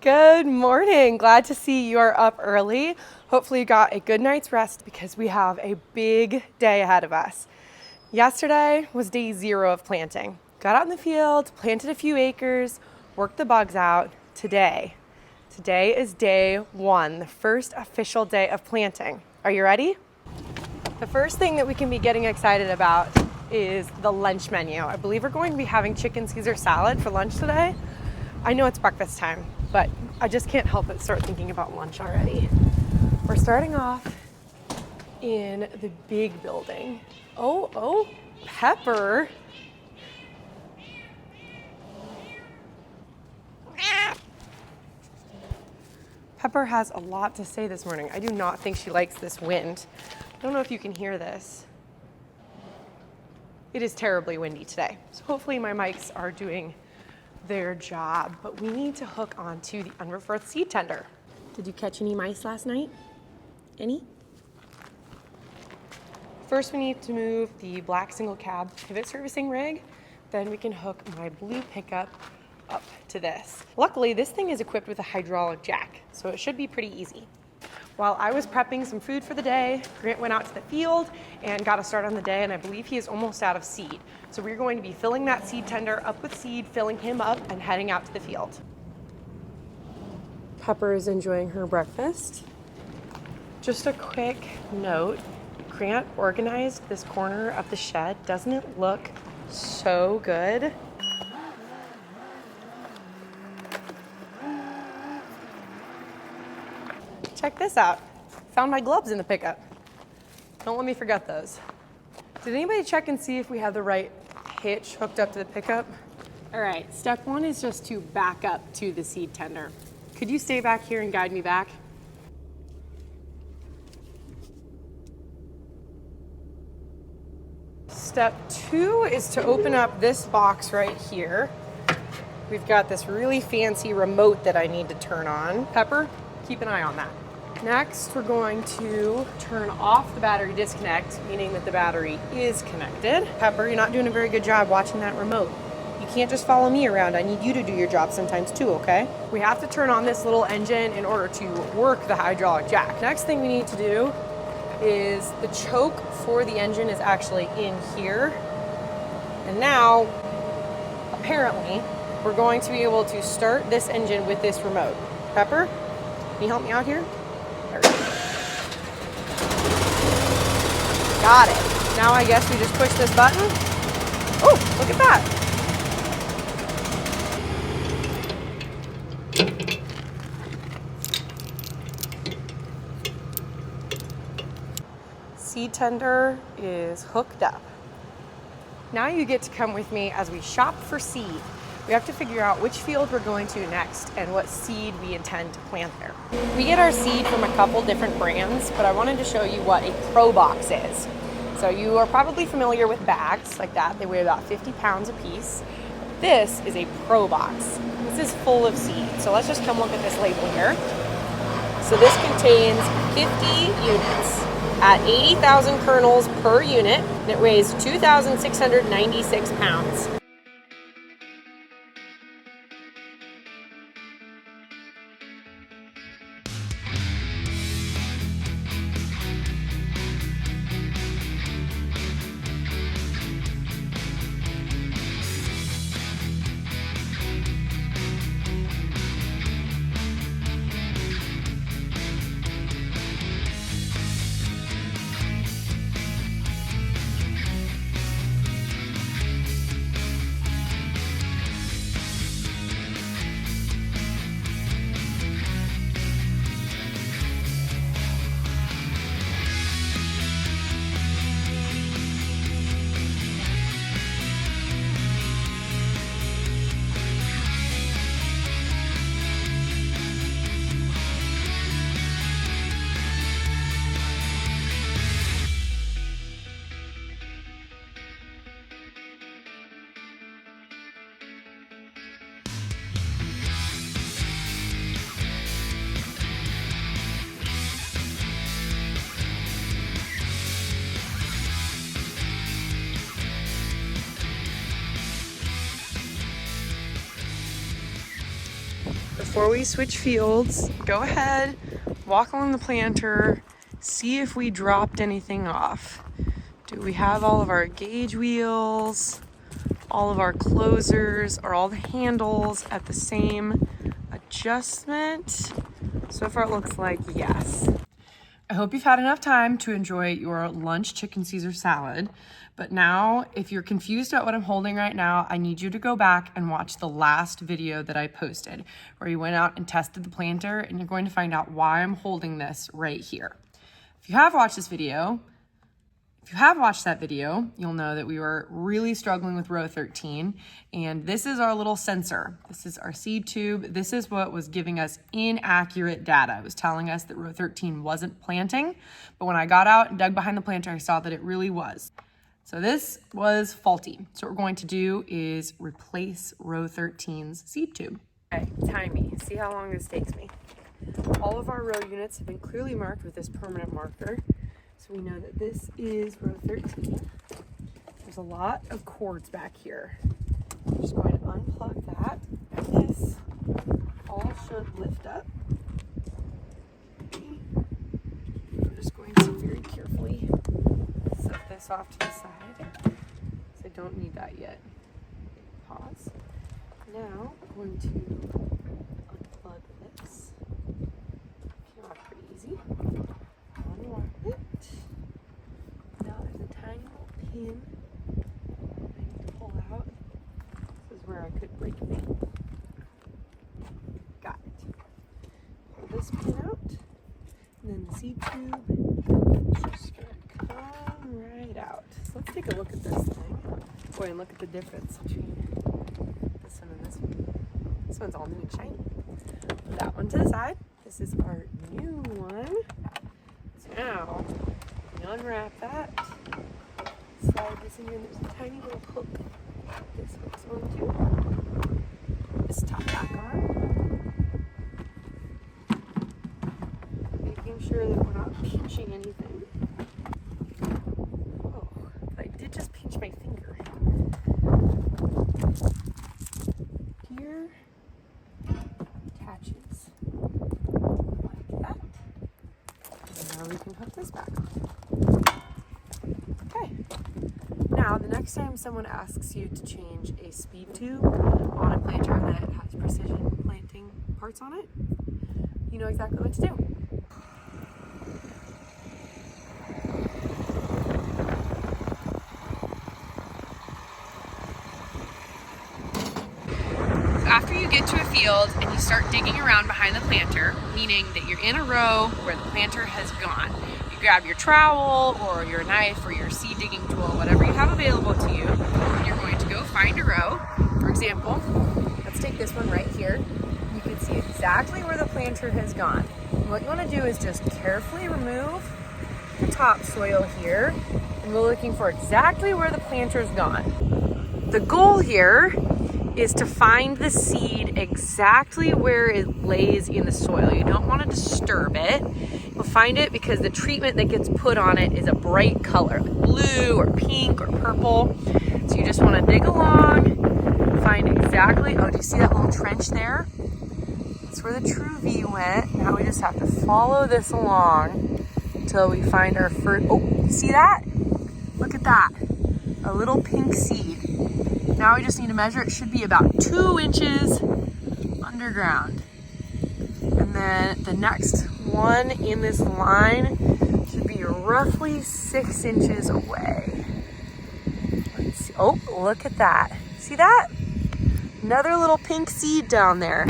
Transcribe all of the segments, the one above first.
Good morning. Glad to see you are up early. Hopefully you got a good night's rest because we have a big day ahead of us. Yesterday was day 0 of planting. Got out in the field, planted a few acres, worked the bugs out. Today is day 1, the first official day of planting. Are you ready? The first thing that we can be getting excited about is the lunch menu. I believe we're going to be having chicken Caesar salad for lunch today. I know it's breakfast time, but I just can't help but start thinking about lunch already. We're starting off in the big building. Oh, Pepper. Pepper has a lot to say this morning. I do not think she likes this wind. I don't know if you can hear this. It is terribly windy today, so hopefully my mics are doing their job, but we need to hook onto the unreferred seed tender. Did you catch any mice last night? Any? First, we need to move the black single cab pivot servicing rig. Then we can hook my blue pickup up to this. Luckily, this thing is equipped with a hydraulic jack, so it should be pretty easy. While I was prepping some food for the day, Grant went out to the field and got a start on the day, and I believe he is almost out of seed. So we're going to be filling that seed tender up with seed, filling him up, and heading out to the field. Pepper is enjoying her breakfast. Just a quick note, Grant organized this corner of the shed. Doesn't it look so good? Check this out. Found my gloves in the pickup. Don't let me forget those. Did anybody check and see if we have the right hitch hooked up to the pickup? All right, step 1 is just to back up to the seed tender. Could you stay back here and guide me back? Step 2 is to open up this box right here. We've got this really fancy remote that I need to turn on. Pepper, keep an eye on that. Next, we're going to turn off the battery disconnect, meaning that the battery is connected. Pepper, you're not doing a very good job watching that remote. You can't just follow me around. I need you to do your job sometimes too, okay? We have to turn on this little engine in order to work the hydraulic jack. Next thing we need to do is the choke for the engine is actually in here. And now, apparently, we're going to be able to start this engine with this remote. Pepper, can you help me out here? Got it. Now I guess we just push this button. Oh, look at that. Seed tender is hooked up. Now you get to come with me as we shop for seed. We have to figure out which field we're going to next and what seed we intend to plant there. We get our seed from a couple different brands, but I wanted to show you what a Pro Box is. So you are probably familiar with bags like that. They weigh about 50 pounds a piece. This is a Pro Box. This is full of seed. So let's just come look at this label here. So this contains 50 units at 80,000 kernels per unit, and it weighs 2,696 pounds. before we switch fields, go ahead, walk along the planter, see if we dropped anything off. Do we have all of our gauge wheels, all of our closers, are all the handles at the same adjustment? So far it looks like yes. I hope you've had enough time to enjoy your lunch chicken Caesar salad. But now, if you're confused about what I'm holding right now, I need you to go back and watch the last video that I posted, where we went out and tested the planter, and you're going to find out why I'm holding this right here. If you have watched that video, you'll know that we were really struggling with row 13, and this is our little sensor. This is our seed tube. This is what was giving us inaccurate data. It was telling us that row 13 wasn't planting, but when I got out and dug behind the planter, I saw that it really was. So this was faulty. So what we're going to do is replace row 13's seed tube. Okay, time me. See how long this takes me. All of our row units have been clearly marked with this permanent marker. So we know that this is row 13. There's a lot of cords back here. I'm just going to unplug that. And this all should lift up. I'm just going to very carefully set this off to the side. So I don't need that yet. Pause. Now I'm going to unplug this. Came off pretty easy. Unlock it. Now there's a tiny little pin I need to pull out. This is where I could break things. Got it. Pull this pin out, and then the seed tube is just gonna come right out. So let's take a look at this thing. Boy, and look at the difference between this one and this one. This one's all new and shiny. Put that one to the side. This is our new one. Now, we unwrap that, slide this in here, and there's a tiny little hook this hooks onto. This top back on. Making sure that we're not pinching anything. Oh, but I did just pinch my finger. Here, attaches like that. Now we can hook this back on. Okay. Now, the next time someone asks you to change a speed tube on a planter that has precision planting parts on it, you know exactly what to do. After you get to a field and you start digging around behind the planter, meaning that you're in a row where the planter has gone, you grab your trowel or your knife or your seed digging tool, whatever you have available to you, and you're going to go find a row. For example, let's take this one right here. You can see exactly where the planter has gone. And what you want to do is just carefully remove the topsoil here, and we're looking for exactly where the planter's gone. The goal here is to find the seed exactly where it lays in the soil. You don't want to disturb it. You'll find it because the treatment that gets put on it is a bright color, like blue or pink or purple. So you just want to dig along, find exactly, oh, do you see that little trench there? That's where the True V went. Now we just have to follow this along until we find our first, oh, see that? Look at that, a little pink seed. Now we just need to measure. It should be about 2 inches underground. And then the next one in this line should be roughly 6 inches away. Let's see. Oh, look at that. See that? Another little pink seed down there.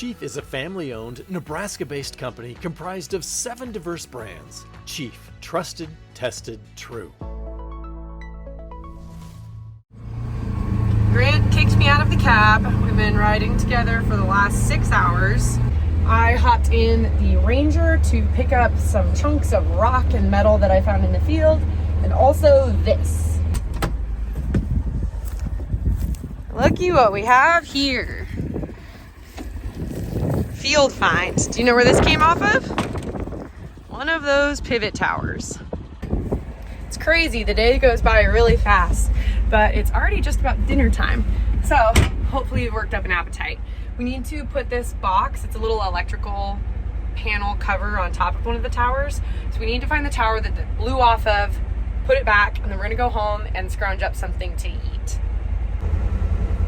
Chief is a family-owned, Nebraska-based company comprised of 7 diverse brands. Chief, trusted, tested, true. Grant kicked me out of the cab. We've been riding together for the last 6 hours. I hopped in the Ranger to pick up some chunks of rock and metal that I found in the field, and also this. Looky what we have here. Field find. Do you know where this came off of? One of those pivot towers. It's crazy, the day goes by really fast, but it's already just about dinner time. So hopefully it worked up an appetite. We need to put this box, it's a little electrical panel cover on top of one of the towers. So we need to find the tower that it blew off of, put it back, and then we're gonna go home and scrounge up something to eat.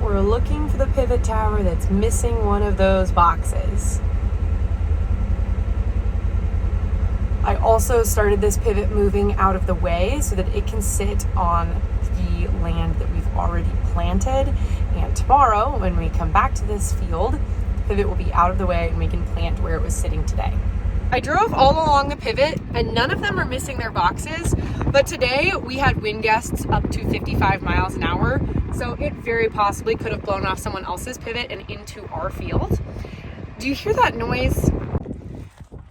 We're looking for the pivot tower that's missing one of those boxes. I also started this pivot moving out of the way so that it can sit on the land that we've already planted. And tomorrow, when we come back to this field, the pivot will be out of the way and we can plant where it was sitting today. I drove all along the pivot and none of them are missing their boxes, but today we had wind gusts up to 55 miles an hour, so it very possibly could have blown off someone else's pivot and into our field. Do you hear that noise?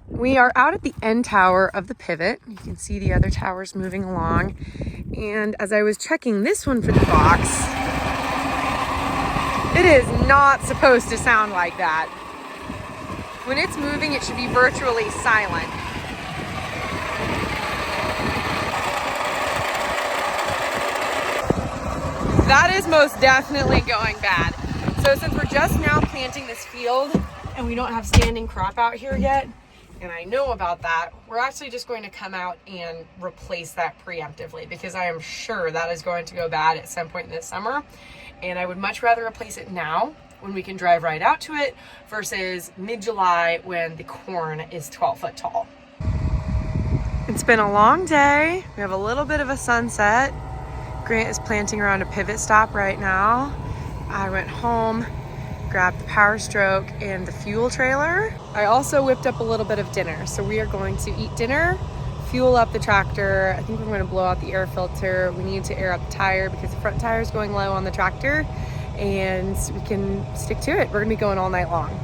We are out at the end tower of the pivot. You can see the other towers moving along. And as I was checking this one for the box, it is not supposed to sound like that. When it's moving, it should be virtually silent. That is most definitely going bad. So since we're just now planting this field and we don't have standing crop out here yet, and I know about that, we're actually just going to come out and replace that preemptively because I am sure that is going to go bad at some point this summer. And I would much rather replace it now when we can drive right out to it versus mid-July when the corn is 12 foot tall. It's been a long day. We have a little bit of a sunset. Grant is planting around a pivot stop right now. I went home, grabbed the power stroke and the fuel trailer. I also whipped up a little bit of dinner. So we are going to eat dinner, fuel up the tractor. I think we're going to blow out the air filter. We need to air up the tire because the front tire is going low on the tractor and we can stick to it. We're gonna be going all night long.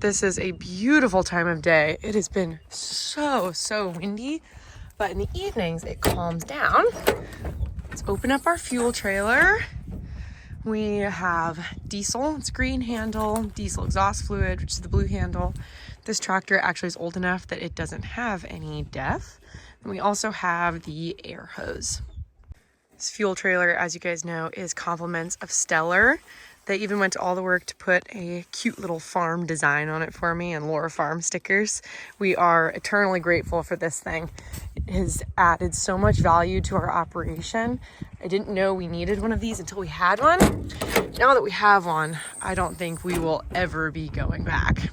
This is a beautiful time of day. It has been so windy, but in the evenings it calms down. Let's open up our fuel trailer. We have diesel, it's green handle, diesel exhaust fluid, which is the blue handle. This tractor actually is old enough that it doesn't have any DEF. And we also have the air hose. This fuel trailer, as you guys know, is compliments of Stellar. They even went to all the work to put a cute little farm design on it for me and Laura Farm stickers. We are eternally grateful for this thing. It has added so much value to our operation. I didn't know we needed one of these until we had one. Now that we have one, I don't think we will ever be going back.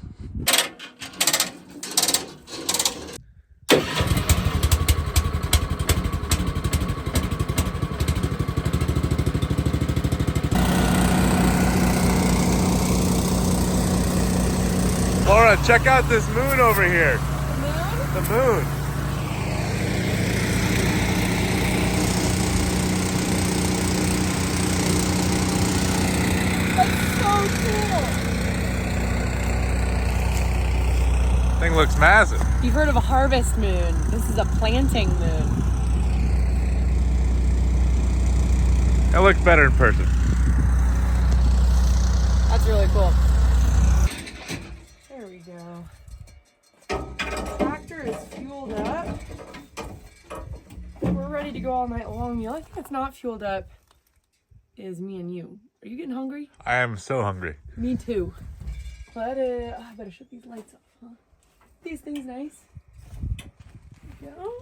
Laura, check out this moon over here. The moon? The moon. That's so cool. Thing looks massive. You've heard of a harvest moon. This is a planting moon. That looks better in person. That's really cool. There we go. The tractor is fueled up. We're ready to go all night long. The only thing that's not fueled up is me and you. Are you getting hungry? I am so hungry. Me too. But I better shut these lights off, huh? These things nice. There we go.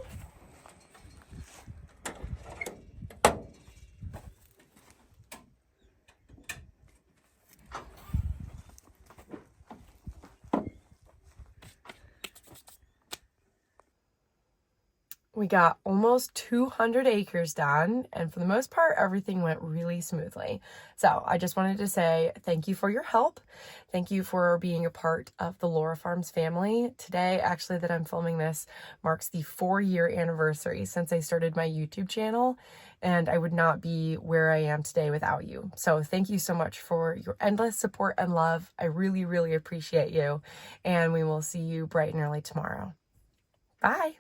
We got almost 200 acres done, and for the most part, everything went really smoothly. So I just wanted to say thank you for your help. Thank you for being a part of the Laura Farms family. Today, actually, that I'm filming this marks the 4-year anniversary since I started my YouTube channel, and I would not be where I am today without you. So thank you so much for your endless support and love. I really, really appreciate you, and we will see you bright and early tomorrow. Bye.